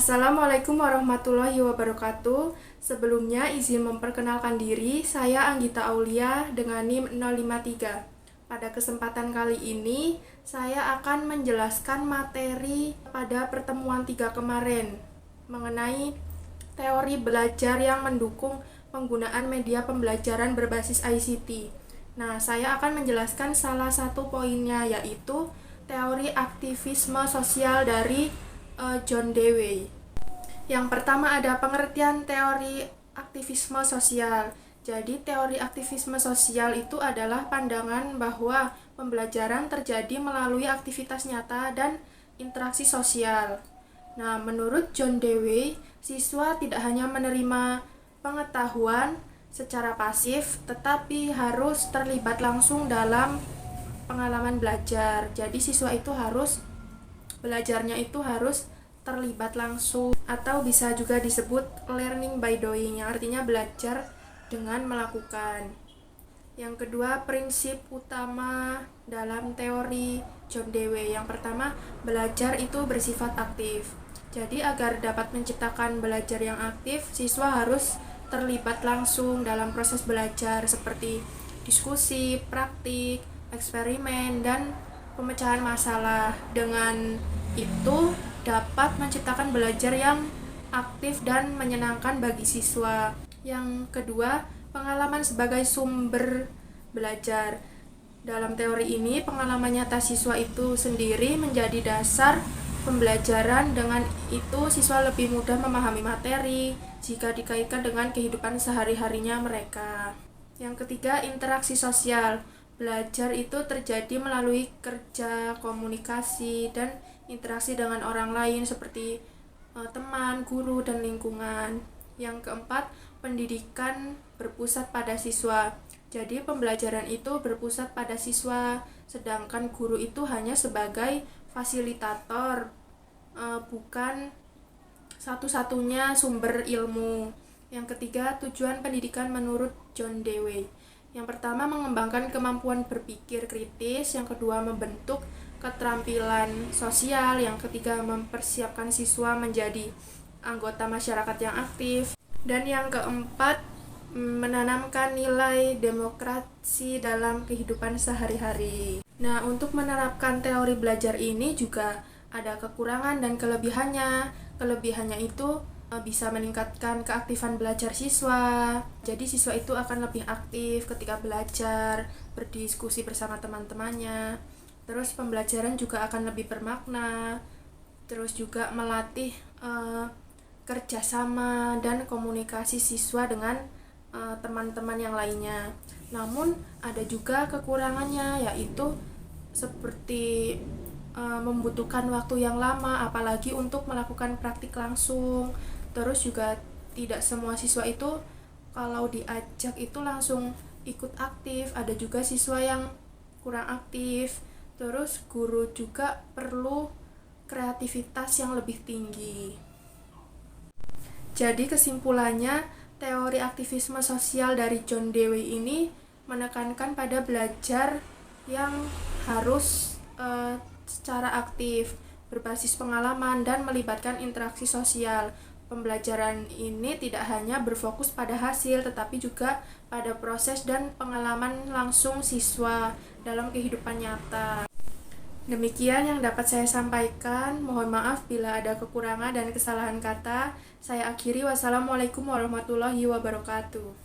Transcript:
Assalamualaikum warahmatullahi wabarakatuh. Sebelumnya izin memperkenalkan diri, saya Anggita Aulia dengan NIM 053. Pada kesempatan kali ini, saya akan menjelaskan materi pada pertemuan 3 kemarin mengenai teori belajar yang mendukung penggunaan media pembelajaran berbasis ICT. Nah, saya akan menjelaskan salah satu poinnya, yaitu teori aktivisme sosial dari John Dewey. Yang pertama ada pengertian teori aktivisme sosial. Jadi teori aktivisme sosial itu adalah pandangan bahwa pembelajaran terjadi melalui aktivitas nyata dan interaksi sosial. Nah, menurut John Dewey, siswa tidak hanya menerima pengetahuan secara pasif, tetapi harus terlibat langsung dalam pengalaman belajar. Jadi siswa itu belajarnya itu harus terlibat langsung, atau bisa juga disebut learning by doing, yang artinya belajar dengan melakukan. Yang kedua, prinsip utama dalam teori John Dewey. Yang pertama, belajar itu bersifat aktif. Jadi agar dapat menciptakan belajar yang aktif, siswa harus terlibat langsung dalam proses belajar seperti diskusi, praktik, eksperimen, dan pemecahan masalah. Dengan itu dapat menciptakan belajar yang aktif dan menyenangkan bagi siswa. Yang kedua, pengalaman sebagai sumber belajar. Dalam teori ini, pengalaman nyata siswa itu sendiri menjadi dasar pembelajaran. Dengan itu, siswa lebih mudah memahami materi jika dikaitkan dengan kehidupan sehari-harinya mereka. Yang ketiga, interaksi sosial. Belajar itu terjadi melalui kerja, komunikasi, dan interaksi dengan orang lain seperti teman, guru, dan lingkungan. Yang keempat, pendidikan berpusat pada siswa. Jadi pembelajaran itu berpusat pada siswa, sedangkan guru itu hanya sebagai fasilitator, bukan satu-satunya sumber ilmu. Yang ketiga, tujuan pendidikan menurut John Dewey. Yang pertama, mengembangkan kemampuan berpikir kritis. Yang kedua, membentuk keterampilan sosial. Yang ketiga, mempersiapkan siswa menjadi anggota masyarakat yang aktif. Dan yang keempat, menanamkan nilai demokrasi dalam kehidupan sehari-hari. Nah, untuk menerapkan teori belajar ini juga ada kekurangan dan kelebihannya. Kelebihannya itu bisa meningkatkan keaktifan belajar siswa. Jadi siswa itu akan lebih aktif ketika belajar, berdiskusi bersama teman-temannya. Terus pembelajaran juga akan lebih bermakna. Terus juga melatih kerjasama dan komunikasi siswa dengan teman-teman yang lainnya. Namun ada juga kekurangannya, yaitu seperti membutuhkan waktu yang lama, apalagi untuk melakukan praktik langsung. Terus juga tidak semua siswa itu kalau diajak itu langsung ikut aktif. Ada juga siswa yang kurang aktif. Terus guru juga perlu kreativitas yang lebih tinggi. Jadi kesimpulannya, teori aktivisme sosial dari John Dewey ini menekankan pada belajar yang harus secara aktif, berbasis pengalaman, dan melibatkan interaksi sosial. Pembelajaran ini tidak hanya berfokus pada hasil, tetapi juga pada proses dan pengalaman langsung siswa dalam kehidupan nyata. Demikian yang dapat saya sampaikan. Mohon maaf bila ada kekurangan dan kesalahan kata. Saya akhiri. Wassalamualaikum warahmatullahi wabarakatuh.